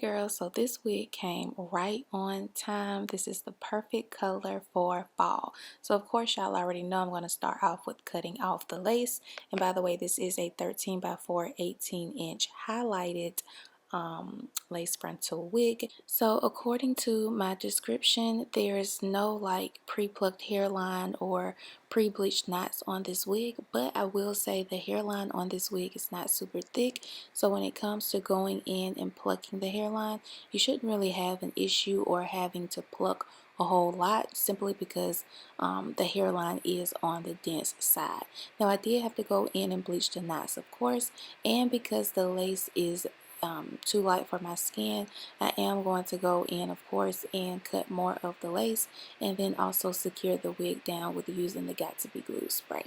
Girls, so this wig came right on time. This is the perfect color for fall. So of course y'all already know I'm going to start off with cutting off the lace. And by the way, this is a 13 by 4 18-inch highlighted lace frontal wig. So according to my description, there is no like pre-plucked hairline or pre-bleached knots on this wig, but I will say the hairline on this wig is not super thick, so when it comes to going in and plucking the hairline, you shouldn't really have an issue or having to pluck a whole lot, simply because the hairline is on the dense side. Now I did have to go in and bleach the knots, of course, and because the lace is too light for my skin, I am going to go in, of course, and cut more of the lace, and then also secure the wig down with using the Got To Be glue spray.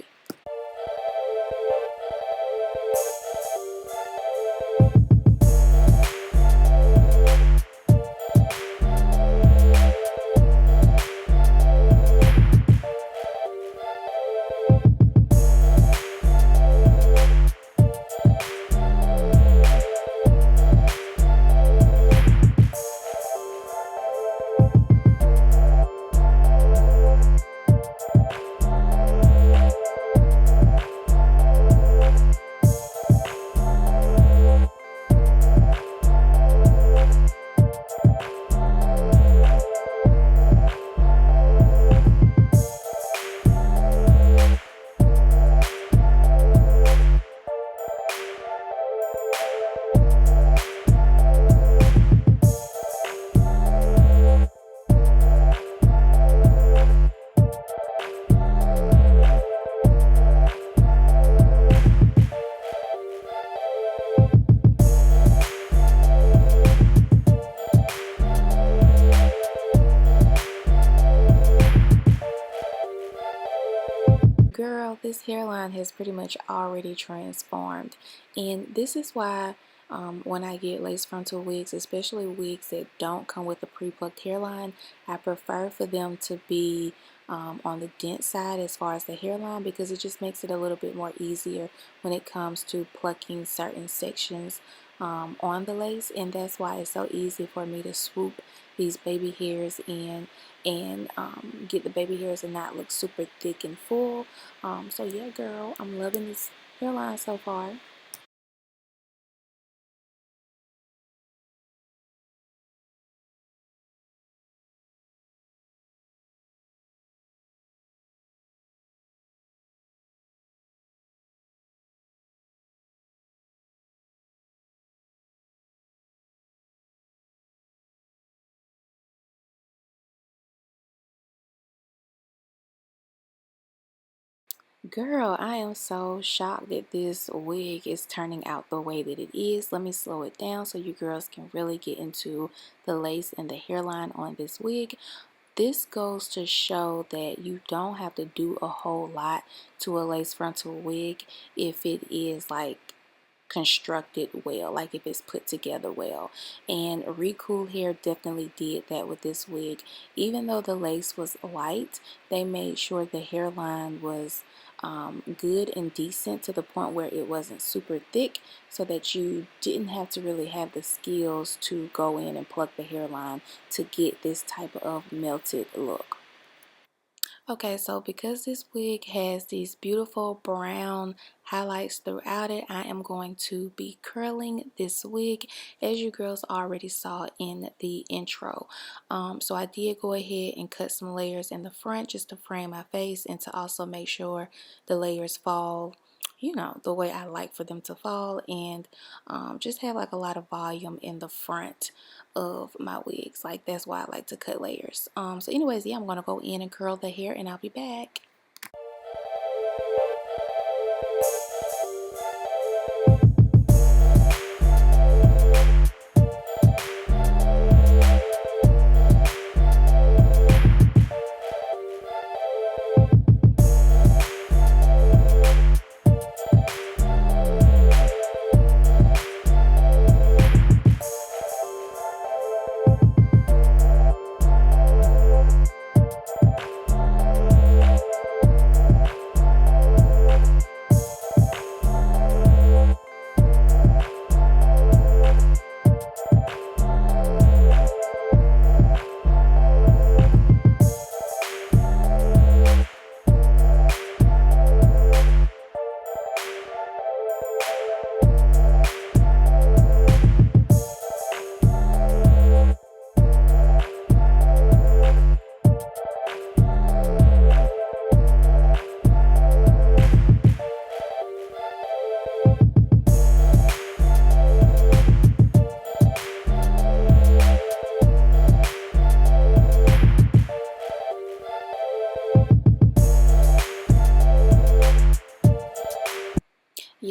Girl, this hairline has pretty much already transformed, and this is why when I get lace frontal wigs, especially wigs that don't come with a pre-plucked hairline, I prefer for them to be on the dense side as far as the hairline, because it just makes it a little bit more easier when it comes to plucking certain sections on the lace. And that's why it's so easy for me to swoop these baby hairs in and get the baby hairs and not look super thick and full. So yeah, girl, I'm loving this hairline so far. Girl, I am so shocked that this wig is turning out the way that it is. Let me slow it down so you girls can really get into the lace and the hairline on this wig. This goes to show that you don't have to do a whole lot to a lace frontal wig if it is like constructed well, like if it's put together well. And ReCoolHair definitely did that with this wig. Even though the lace was light, they made sure the hairline was good and decent, to the point where it wasn't super thick, so that you didn't have to really have the skills to go in and pluck the hairline to get this type of melted look. Okay, so because this wig has these beautiful brown highlights throughout it, I am going to be curling this wig, as you girls already saw in the intro. So I did go ahead and cut some layers in the front just to frame my face, and to also make sure the layers fall, you know, the way I like for them to fall, and just have like a lot of volume in the front of my wigs. Like, that's why I like to cut layers. So anyways, yeah, I'm gonna go in and curl the hair, and I'll be back.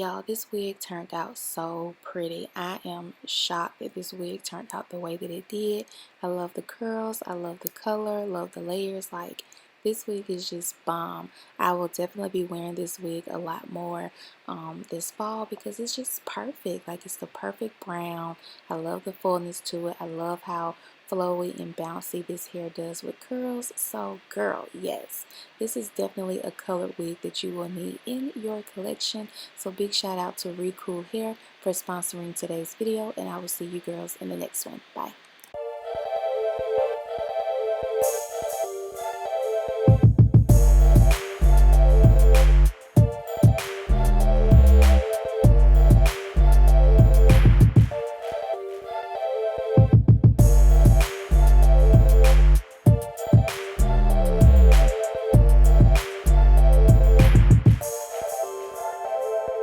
Y'all, this wig turned out so pretty. I am shocked that this wig turned out the way that it did. I love the curls, I love the color, love the layers. Like, this wig is just bomb. I will definitely be wearing this wig a lot more this fall because it's just perfect. Like, it's the perfect brown. I love the fullness to it. I love how flowy and bouncy this hair does with curls. So girl, yes, this is definitely a colored wig that you will need in your collection. So big shout out to ReCoolHair for sponsoring today's video, and I will see you girls in the next one. Bye.